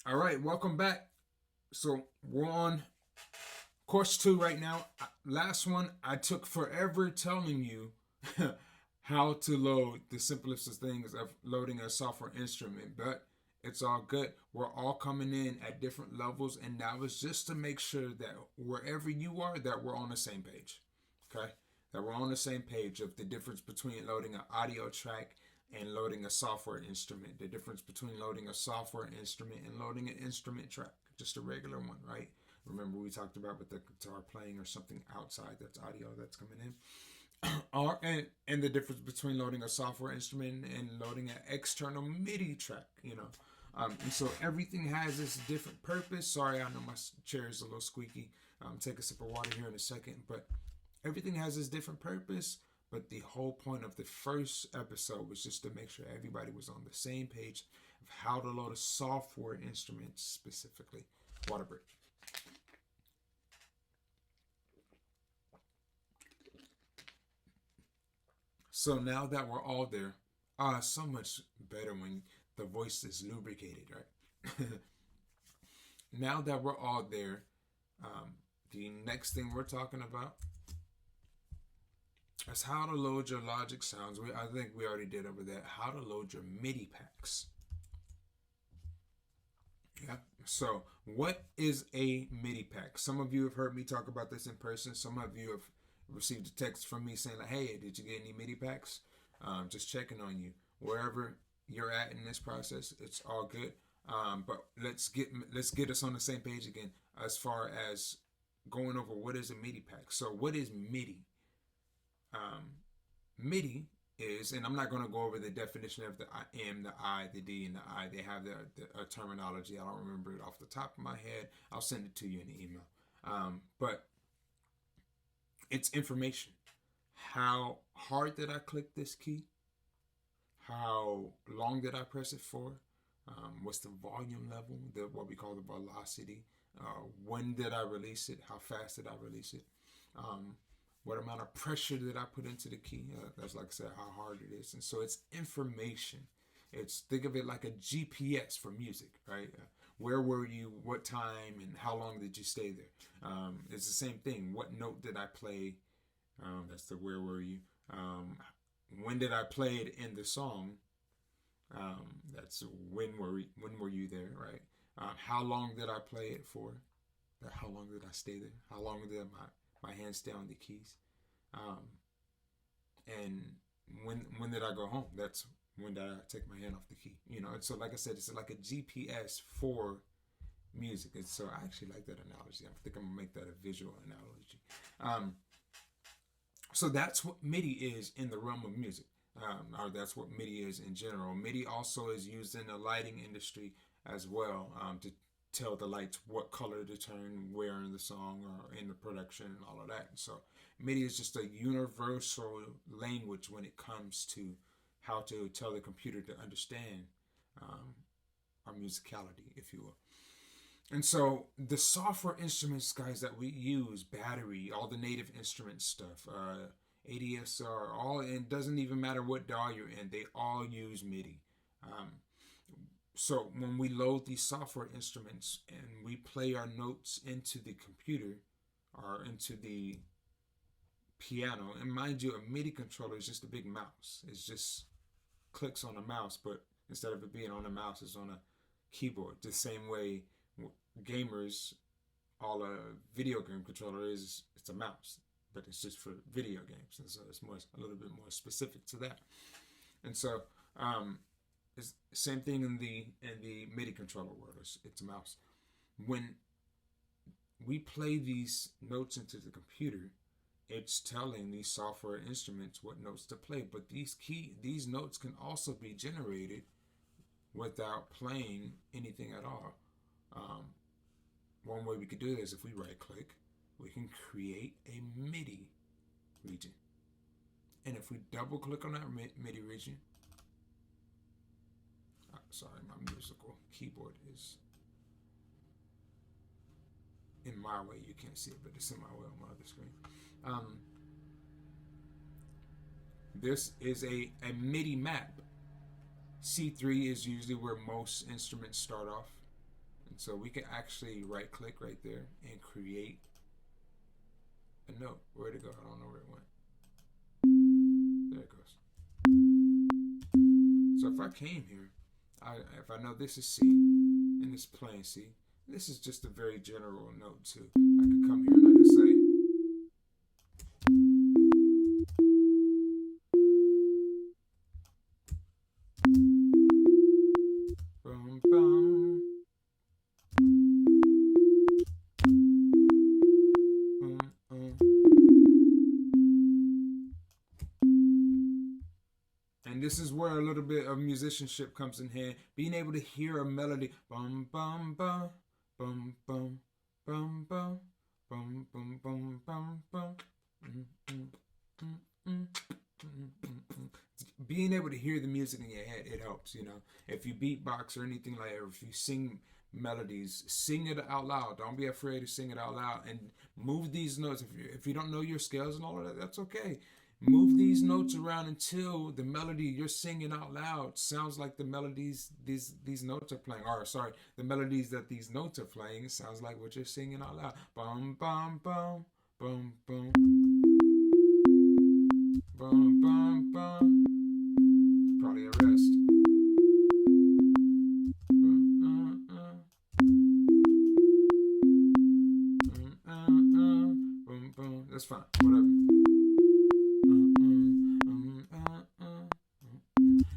All right, welcome back. So we're on course 2 right now. Last one, I took forever telling you how to load the simplest of things of loading a software instrument, but it's all good. We're all coming in at different levels, and that was just to make sure that wherever you are, that we're on the same page. Okay, that we're on the same page of the difference between loading an audio track and loading a software instrument. The difference between loading a software instrument and loading an instrument track, just a regular one, right? Remember we talked about with the guitar playing or something outside that's audio that's coming in. And the difference between loading a software instrument and loading an external MIDI track, and so everything has its different purpose. Sorry, I know my chair is a little squeaky. Take a sip of water here in a second, but everything has its different purpose. But the whole point of the first episode was just to make sure everybody was on the same page of how to load a software instrument specifically. Water break. So now that we're all there, so much better when the voice is lubricated, right? Now that we're all there, the next thing we're talking about is how to load your Logic sounds. I think we already did over that. How to load your MIDI packs. Yeah. So, what is a MIDI pack? Some of you have heard me talk about this in person. Some of you have received a text from me saying, like, "Hey, did you get any MIDI packs?" Just checking on you. Wherever you're at in this process, it's all good. But let's get us on the same page again as far as going over what is a MIDI pack. So, what is MIDI? Um, MIDI is, and I'm not going to go over the definition of the M, the I, the D, and the I. They have the terminology. I don't remember it off the top of my head. I'll send it to you in the email. But it's information. How hard did I click this key? How long did I press it for? What's the volume level? What we call the velocity. When did I release it? How fast did I release it? Um, what amount of pressure did I put into the key? That's like I said, how hard it is. And so it's information. It's think of it like a GPS for music, right? Where were you? What time? And how long did you stay there? It's the same thing. What note did I play? That's the where were you? When did I play it in the song? That's when were you there, right? How long did I play it for? How long did I stay there? How long did my hands stay on the keys? Um, and when did I go home? That's when did I take my hand off the key? And so like I said, it's like a GPS for music. And so I actually like that analogy. I think I'm gonna make that a visual analogy. Um, so that's what MIDI is in the realm of music. Or that's what MIDI is in general. MIDI also is used in the lighting industry as well, to tell the lights what color to turn where in the song or in the production and all of that. So MIDI is just a universal language when it comes to how to tell the computer to understand um, our musicality, if you will. And so the software instruments, guys, that we use, battery, all the native instrument stuff, ADSR, all, and it doesn't even matter what DAW you're in, they all use MIDI. Um, so when we load these software instruments and we play our notes into the computer or into the piano, and mind you, a MIDI controller is just a big mouse. It's just clicks on a mouse, but instead of it being on a mouse, it's on a keyboard. The same way gamers, all a video game controller is, it's a mouse, but it's just for video games, and so it's a little bit more specific to that. And so it's the same thing in the MIDI controller world. It's a mouse. When we play these notes into the computer, it's telling these software instruments what notes to play. But these notes can also be generated without playing anything at all. Um, One way we could do this, if we right click, we can create a MIDI region. And if we double click on that MIDI region, sorry, my musical keyboard is in my way. You can't see it, but it's in my way on my other screen. Um, this is a MIDI map. C3 is usually where most instruments start off. And so we can actually right click right there and create a note. Where'd it go? I don't know where it went. There it goes. So if I came here, if I know this is C and it's playing C, this is just a very general note too. I could come here and I could say, bum, bum, bum, bum. And this is where a little bit of musicianship comes in hand. Being able to hear a melody, bum bum bum, bum bum bum bum, bum bum bum bum bum. Being able to hear the music in your head, it helps. If you beatbox or anything like that, or if you sing melodies, sing it out loud. Don't be afraid to sing it out loud and move these notes. If you don't know your scales and all of that, that's okay. Move these notes around until the melody you're singing out loud sounds like the melodies these notes are playing. Or sorry, the melodies that these notes are playing, it sounds like what you're singing out loud. Bum bum bum bum bum bum bum bum. Probably a rest. That's fine. Whatever.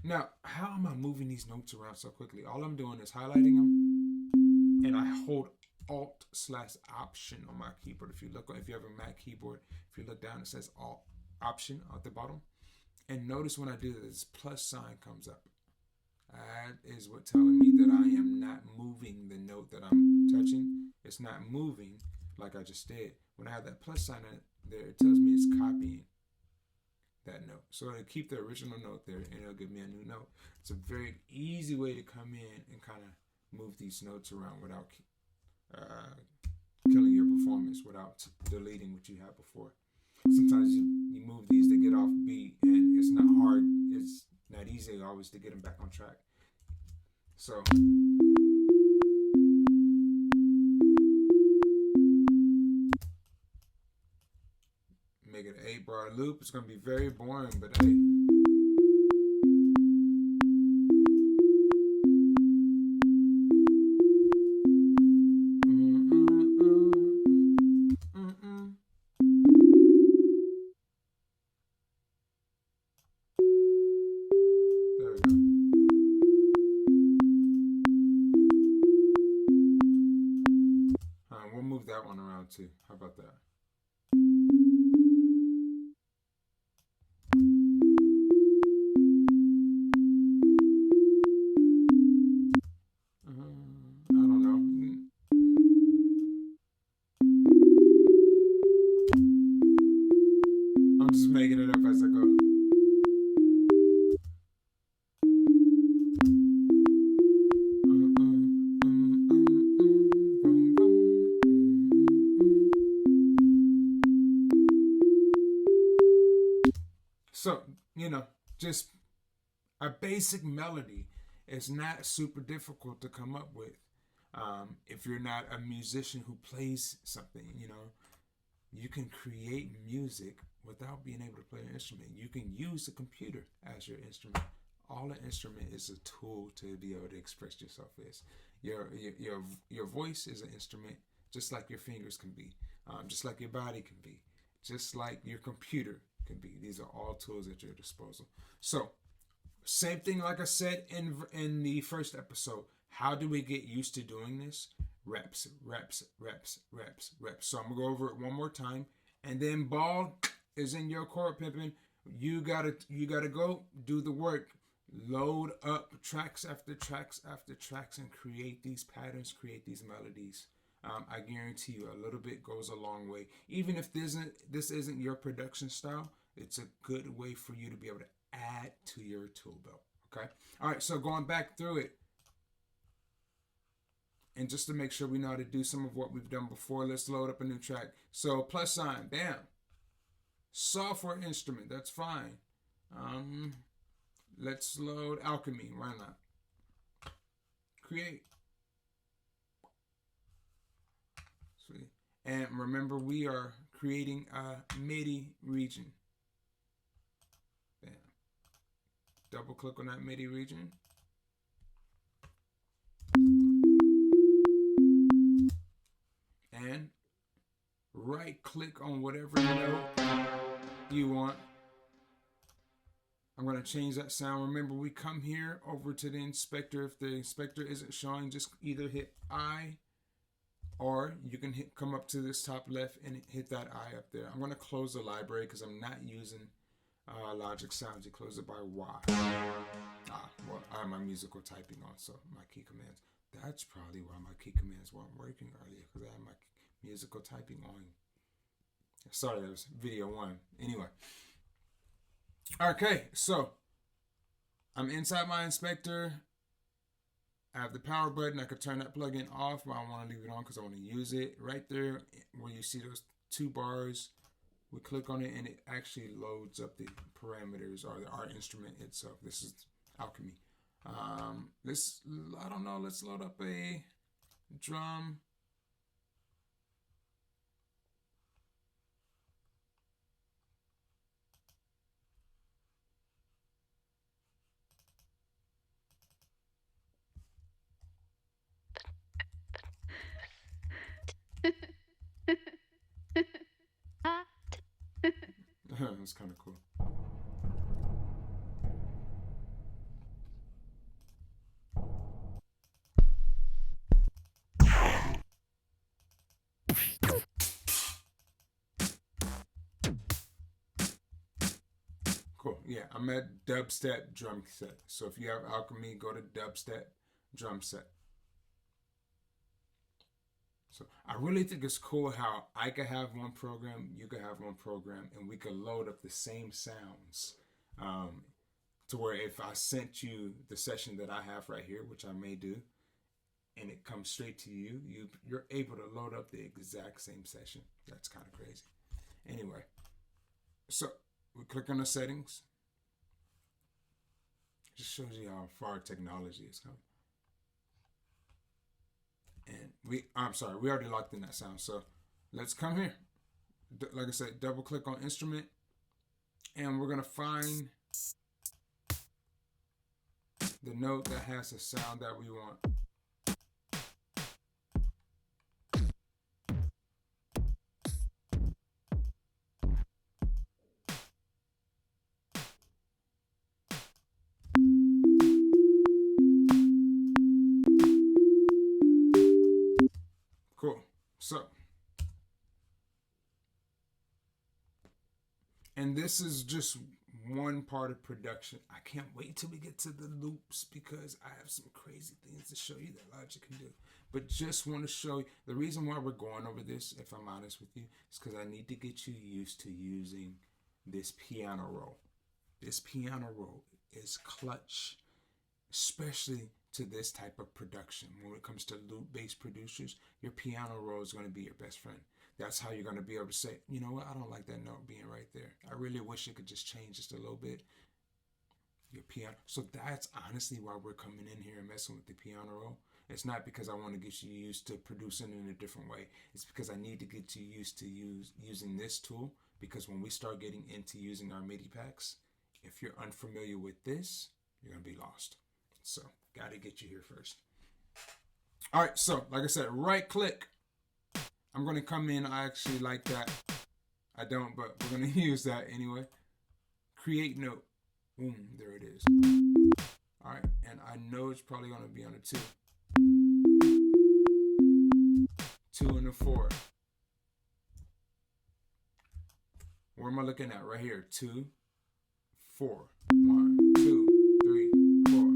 Now, how am I moving these notes around so quickly? All I'm doing is highlighting them, and I hold Alt/Option on my keyboard. If you have a Mac keyboard, if you look down, it says Alt Option at the bottom. And notice when I do this, plus sign comes up. That is what telling me that I am not moving the note that I'm touching. It's not moving like I just did. When I have that plus sign there, it tells me it's copying that note. So it'll keep the original note there and it'll give me a new note. It's a very easy way to come in and kind of move these notes around without killing your performance, without deleting what you had before. Sometimes you move these to get off beat, and it's not hard. It's not easy always to get them back on track. So make it an 8-bar loop. It's going to be very boring, but hey. There we go. We'll move that one around too. How about that? I don't know. I'm just making it up as I go. So, just a basic melody is not super difficult to come up with. If you're not a musician who plays something, you can create music without being able to play an instrument. You can use a computer as your instrument. All an instrument is a tool to be able to express yourself with. Your voice is an instrument, just like your fingers can be, just like your body can be, just like your computer can be. These are all tools at your disposal. So, same thing like I said in the first episode. How do we get used to doing this? Reps, reps, reps, reps, reps. So I'm gonna go over it one more time, and then ball is in your court, pimping. You gotta go do the work. Load up tracks after tracks after tracks and create these patterns, create these melodies. I guarantee you, a little bit goes a long way. Even if this isn't your production style, it's a good way for you to be able to add to your tool belt. Okay. All right. So going back through it, and just to make sure we know how to do some of what we've done before, let's load up a new track. So plus sign, bam. Software instrument, that's fine. Let's load alchemy. Why not? Create. And remember, we are creating a MIDI region. Bam. Double click on that MIDI region. And right click on whatever note you want. I'm going to change that sound. Remember, we come here over to the inspector. If the inspector isn't showing, just either hit I, or you can come up to this top left and hit that I up there. I'm going to close the library because I'm not using Logic Sounds. You close it by Y. Well, I have my musical typing on, so my key commands. That's probably why my key commands weren't working earlier, because I had my musical typing on. Sorry, that was video 1. Anyway. Okay, so I'm inside my inspector. I have the power button. I could turn that plugin off, but I want to leave it on because I want to use it. Right there where you see those 2 bars, we click on it and it actually loads up the parameters or our instrument itself. This is Alchemy. Let's load up a drum. That's kind of cool. Cool. Yeah, I'm at dubstep drum set. So if you have Alchemy, go to dubstep drum set. So I really think it's cool how I could have one program, you could have one program, and we could load up the same sounds. To where if I sent you the session that I have right here, which I may do, and it comes straight to you, you're able to load up the exact same session. That's kind of crazy. Anyway, so we click on the settings. It just shows you how far technology has come. And we already locked in that sound. So let's come here. Like I said, double click on instrument, and we're gonna find the note that has the sound that we want. Cool. So, and this is just one part of production. I can't wait till we get to the loops because I have some crazy things to show you that Logic can do. But just want to show you, the reason why we're going over this, if I'm honest with you, is because I need to get you used to using this piano roll. This piano roll is clutch, especially to this type of production. When it comes to loop-based producers, your piano roll is going to be your best friend. That's how you're going to be able to say, you know what, I don't like that note being right there. I really wish it could just change just a little bit. Your piano. So that's honestly why we're coming in here and messing with the piano roll. It's not because I want to get you used to producing in a different way. It's because I need to get you used to using this tool, because when we start getting into using our MIDI packs, if you're unfamiliar with this, you're going to be lost. So, got to get you here first. All right, so like I said, right click. I'm going to come in. I actually like that. I don't, but we're going to use that anyway. Create note. Boom, there it is. All right, and I know it's probably going to be on a 2. 2 and a 4. Where am I looking at? Right here. 2, 4. 1, 2, 3, 4.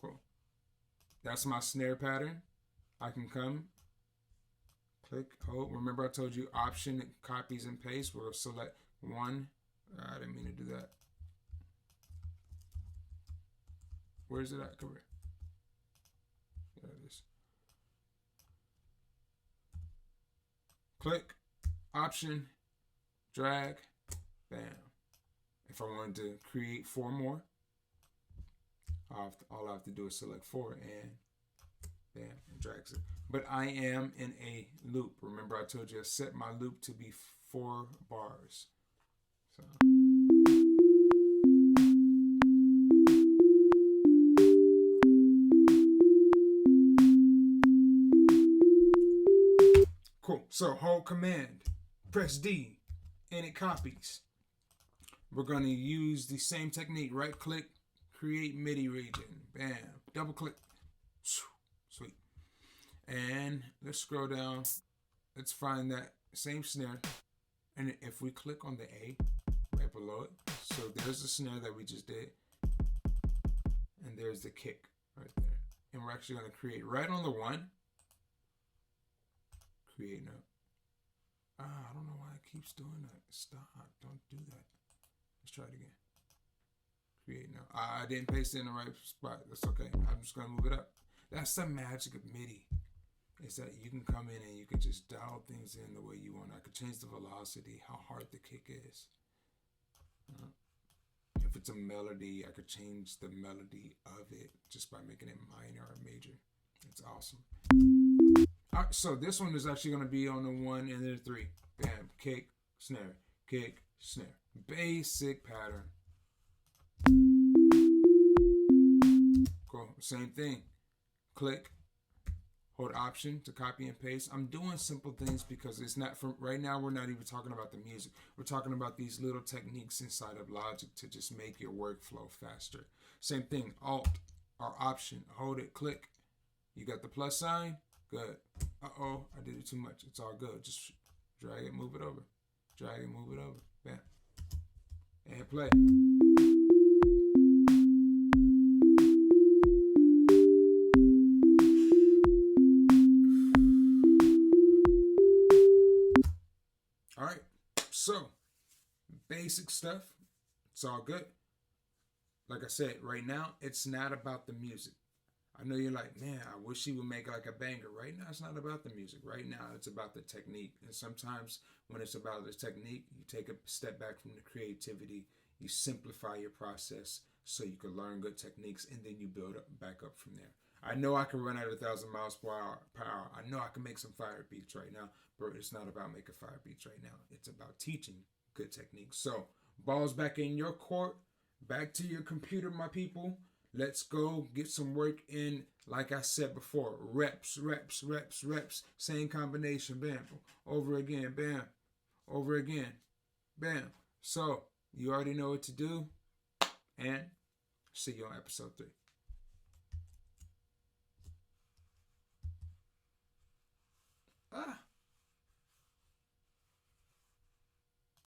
Cool. That's my snare pattern. I can come, click, hold. Remember I told you option, copies and paste. We'll select 1. I didn't mean to do that. Where's it at? Come here. There it is. Click, option, drag, bam. If I wanted to create 4 more, all I have to do is select 4 and Bam, and drags it. But I am in a loop. Remember, I told you I set my loop to be 4 bars. So. Cool. So hold command, press D, and it copies. We're going to use the same technique. Right click, create MIDI region. Bam. Double click. Sweet. And let's scroll down. Let's find that same snare. And if we click on the A right below it, so there's the snare that we just did. And there's the kick right there. And we're actually going to create right on the 1. Create note. I don't know why it keeps doing that. Stop. Don't do that. Let's try it again. Create note. I didn't paste it in the right spot. That's okay. I'm just going to move it up. That's the magic of MIDI. Is that you can come in and you can just dial things in the way you want. I could change the velocity, how hard the kick is. If it's a melody, I could change the melody of it just by making it minor or major. It's awesome. All right, so this one is actually going to be on the 1 and then the 3. Bam, kick, snare, kick, snare. Basic pattern. Cool. Same thing. Click. Hold Option to copy and paste. I'm doing simple things because it's not from right now. We're not even talking about the music. We're talking about these little techniques inside of Logic to just make your workflow faster. Same thing. Alt or Option. Hold it. Click. You got the plus sign. Good. Uh-oh. I did it too much. It's all good. Just drag it. Move it over. Drag it. Move it over. Bam. And play. All right, so basic stuff, it's all good. Like I said, right now, it's not about the music. I know you're like, man, I wish he would make like a banger. Right now, it's not about the music. Right now, it's about the technique. And sometimes when it's about the technique, you take a step back from the creativity, you simplify your process so you can learn good techniques, and then you build up back up from there. I know I can run at 1,000 miles per hour. I know I can make some fire beats right now, but it's not about making fire beats right now. It's about teaching good techniques. So, ball's back in your court. Back to your computer, my people. Let's go get some work in. Like I said before, reps, reps, reps, reps. Same combination. Bam. Over again. Bam. Over again. Bam. So, you already know what to do. And see you on episode 3. Ah.